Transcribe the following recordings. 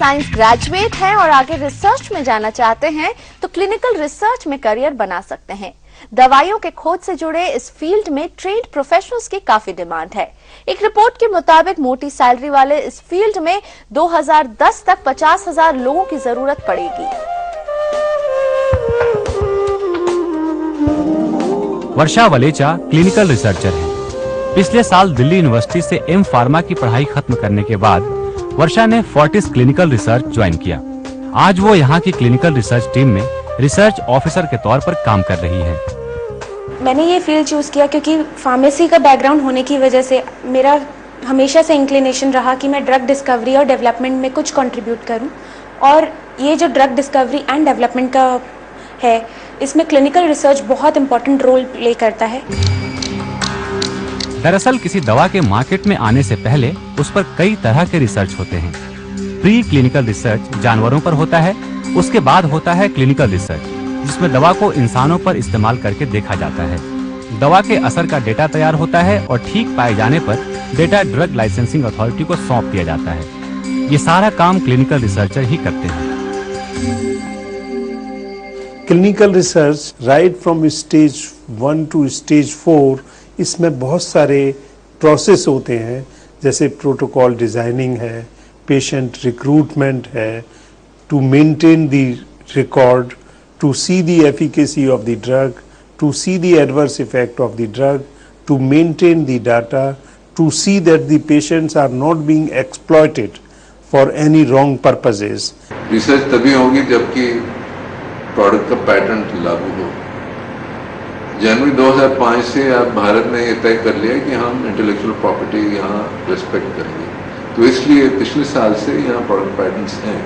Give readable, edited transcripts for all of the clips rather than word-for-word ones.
Science graduate हैं और आगे रिसर्च में जाना चाहते हैं तो क्लिनिकल रिसर्च में करियर बना सकते हैं। दवाइयों के खोज से जुड़े इस फील्ड में ट्रेन्ड प्रोफेशनल्स की काफी डिमांड है। एक रिपोर्ट के मुताबिक मोटी सैलरी वाले इस फील्ड में 2010 तक 50,000 लोगों की जरूरत पड़ेगी। वर्षा वलेचा क्लिनिकल रिसर्चर है। पिछले साल दिल्ली यूनिवर्सिटी से एम फार्मा की पढ़ाई खत्म करने के बाद वर्षा ने फोर्टिस क्लिनिकल रिसर्च ज्वाइन किया। आज वो यहाँ की क्लिनिकल रिसर्च टीम में रिसर्च ऑफिसर के तौर पर काम कर रही है। मैंने ये फील्ड चूज किया क्योंकि फार्मेसी का बैकग्राउंड होने की वजह से मेरा हमेशा से इंक्लिनेशन रहा कि मैं ड्रग डिस्कवरी और डेवलपमेंट में कुछ कंट्रीब्यूट करूं। और ये जो ड्रग डिस्कवरी एंड डेवलपमेंट का है, इसमें क्लिनिकल रिसर्च बहुत इंपॉर्टेंट रोल प्ले करता है। दरअसल किसी दवा के मार्केट में आने से पहले उस पर कई तरह के रिसर्च होते हैं। प्री क्लिनिकल रिसर्च जानवरों पर होता है, उसके बाद होता है क्लिनिकल रिसर्च जिसमें दवा को इंसानों पर इस्तेमाल करके देखा जाता है। दवा के असर का डेटा तैयार होता है और ठीक पाए जाने पर डेटा ड्रग लाइसेंसिंग अथॉरिटी को सौंप दिया जाता है। ये सारा काम क्लिनिकल रिसर्चर ही करते हैं। Clinical research right from stage 1 to stage 4, इसमें बहुत सारे प्रोसेस होते हैं, जैसे प्रोटोकॉल डिजाइनिंग है, पेशेंट रिक्रूटमेंट है, to maintain the record, to see the efficacy of the drug, to see the adverse effect of the drug, to maintain the data, to see that the patients are not being exploited for any wrong purposes. Research तभी होगी जबकि product का patent लागू हो। जनवरी 2005 से आप भारत ने ये तय कर लिया कि हम इंटेलेक्चुअल प्रॉपर्टी यहाँ रिस्पेक्ट करेंगे, तो इसलिए पिछले साल से यहाँ प्रोडक्ट पैटेंट्स हैं।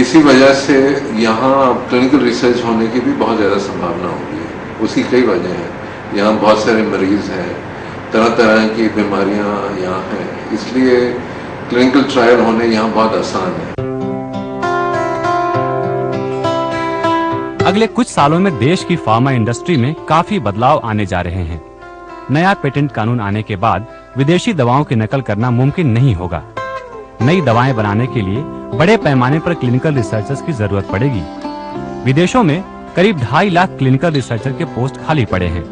इसी वजह से यहाँ क्लिनिकल रिसर्च होने की भी बहुत ज़्यादा संभावना होगी है। उसकी कई वजह हैं। यहाँ बहुत सारे मरीज़ हैं, तरह तरह की बीमारियाँ यहाँ हैं, इसलिए क्लिनिकल ट्रायल होने यहाँ बहुत आसान है। अगले कुछ सालों में देश की फार्मा इंडस्ट्री में काफी बदलाव आने जा रहे हैं। नया पेटेंट कानून आने के बाद विदेशी दवाओं की नकल करना मुमकिन नहीं होगा। नई दवाएं बनाने के लिए बड़े पैमाने पर क्लिनिकल रिसर्चर्स की जरूरत पड़ेगी। विदेशों में करीब 2.5 लाख क्लिनिकल रिसर्चर के पोस्ट खाली पड़े हैं।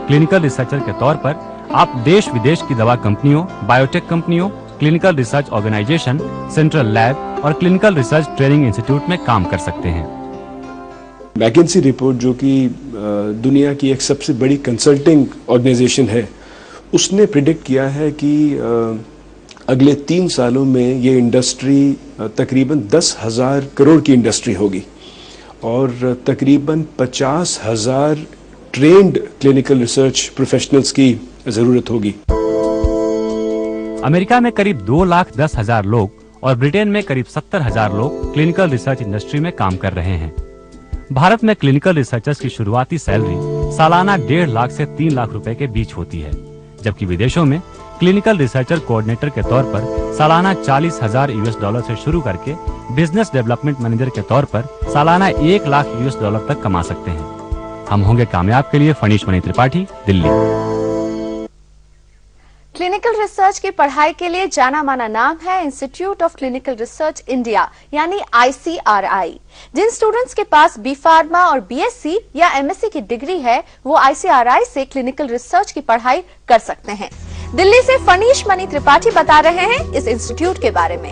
क्लिनिकल रिसर्चर के तौर पर आप देश विदेश की दवा कंपनियों, बायोटेक कंपनियों, clinical research organisation, central lab और क्लिनिकल रिसर्च ट्रेनिंग इंस्टीट्यूट में काम कर सकते हैं। मैकेंसी रिपोर्ट, जो कि दुनिया की एक सबसे बड़ी कंसल्टिंग ऑर्गेनाइजेशन है, उसने प्रिडिक्ट किया है कि अगले 3 सालों में ये इंडस्ट्री तकरीबन 10,000 करोड़ की इंडस्ट्री होगी और तकरीबन 50,000 ट्रेन्ड क्लिनिकल रिसर्च प्रोफेशनल्स की ज़रूरत होगी। अमेरिका में करीब 2,10,000 लोग और ब्रिटेन में करीब 70,000 लोग क्लिनिकल रिसर्च इंडस्ट्री में काम कर रहे हैं। भारत में क्लिनिकल रिसर्चर्स की शुरुआती सैलरी सालाना 1.5 लाख से 3 लाख रुपए के बीच होती है, जबकि विदेशों में क्लिनिकल रिसर्चर कोऑर्डिनेटर के तौर पर सालाना $40,000 से शुरू करके बिजनेस डेवलपमेंट मैनेजर के तौर पर सालाना $1 लाख तक कमा सकते हैं। हम होंगे कामयाब के लिए फनीश मणि त्रिपाठी, दिल्ली। क्लिनिकल रिसर्च की पढ़ाई के लिए जाना माना नाम है institute of clinical research India यानी ICRI। जिन स्टूडेंट्स के पास बी फार्मा और BSc या MSc की डिग्री है वो ICRI से क्लिनिकल रिसर्च की पढ़ाई कर सकते हैं। दिल्ली से फनीश मणि त्रिपाठी बता रहे हैं इस इंस्टीट्यूट के बारे में।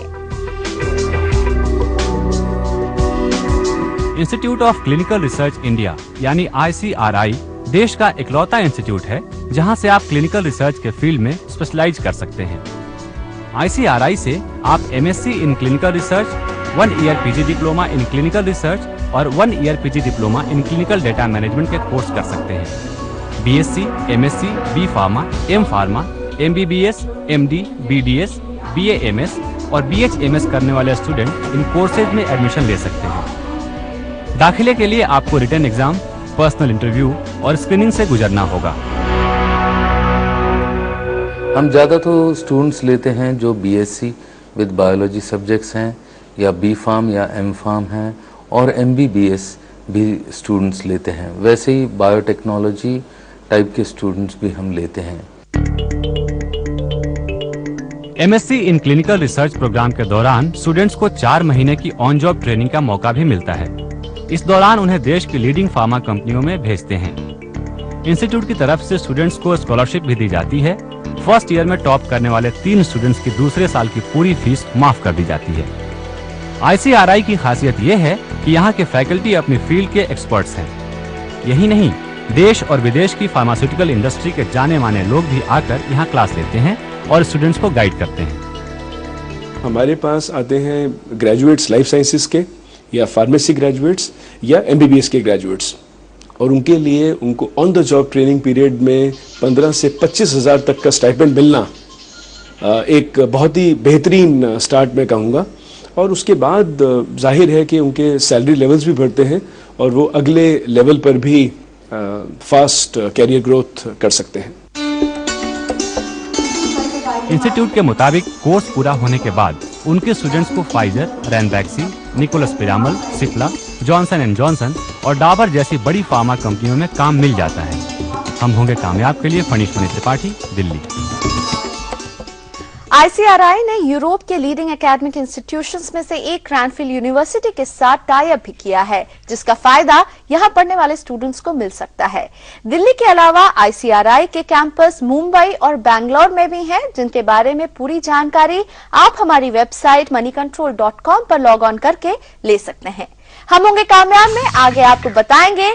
Institute of clinical research India यानी ICRI देश का इकलौता इंस्टीट्यूट है जहां से आप क्लिनिकल रिसर्च के फील्ड में स्पेशलाइज कर सकते हैं। ICRI से आप MSc in clinical research, 1 year PG diploma in clinical research और 1 year PG diploma in clinical data management के कोर्स कर सकते हैं। BSc, MSc, B pharma, M pharma, MBBS, MD, BDS, BA MS और BHMS करने वाले स्टूडेंट इन कोर्सेज में admission ले सकते हैं। दाखिले के लिए आपको रिटन एग्जाम, पर्सनल इंटरव्यू और स्क्रीनिंग से गुजरना होगा। हम ज़्यादा तो स्टूडेंट्स लेते हैं जो BSc विद बायोलॉजी सब्जेक्ट्स हैं या B फार्म या M फार्म हैं और MBBS भी स्टूडेंट्स लेते हैं। वैसे ही बायोटेक्नोलॉजी टाइप के स्टूडेंट्स भी हम लेते हैं। MSc in clinical research programme के दौरान स्टूडेंट्स को 4 महीने की ऑन जॉब ट्रेनिंग का मौका भी मिलता है। इस दौरान उन्हें देश की लीडिंग फार्मा कंपनियों में भेजते हैं। इंस्टीट्यूट की तरफ से स्टूडेंट्स को स्कॉलरशिप भी दी जाती है। फर्स्ट ईयर में टॉप करने वाले 3 स्टूडेंट्स की दूसरे साल की पूरी फीस माफ कर दी जाती है। ICRI की खासियत ये है कि यहाँ के फैकल्टी अपनी फील्ड के एक्सपर्ट्स हैं। यही नहीं, देश और विदेश की फार्मास्यूटिकल इंडस्ट्री के जाने माने लोग भी आकर यहाँ क्लास लेते हैं और स्टूडेंट्स को गाइड करते हैं। हमारे पास आते हैं ग्रेजुएट्स लाइफ साइंसेज के या फार्मेसी ग्रेजुएट्स या MBBS के ग्रेजुएट्स, और उनके लिए उनको on the job training period में 15 से 25 हज़ार तक का स्टाइपेंड मिलना एक बहुत ही बेहतरीन स्टार्ट मैं कहूँगा। और उसके बाद जाहिर है कि उनके सैलरी लेवल्स भी बढ़ते हैं और वो अगले लेवल पर भी फास्ट कैरियर ग्रोथ कर सकते हैं। इंस्टीट्यूट के मुताबिक कोर्स पूरा होने के बाद उनके स्टूडेंट्स को Pfizer, Ranbaxy, Nicholas Piramal, Cipla, Johnson and Johnson और डाबर जैसी बड़ी फार्मा कंपनियों में काम मिल जाता है। हम होंगे कामयाब के लिए फनीश मनी त्रिपाठी, दिल्ली। ICRI ने यूरोप के लीडिंग एकेडमिक इंस्टीट्यूशंस में से एक क्रैनफील्ड यूनिवर्सिटी के साथ टाई अप भी किया है, जिसका फायदा यहां पढ़ने वाले स्टूडेंट्स को मिल सकता है। दिल्ली के अलावा ICRI के कैंपस मुंबई और बैंगलोर में भी हैं, जिनके बारे में पूरी जानकारी आप हमारी वेबसाइट moneycontrol.com पर लॉग ऑन करके ले सकते हैं। हम होंगे कामयाब में आगे आपको बताएंगे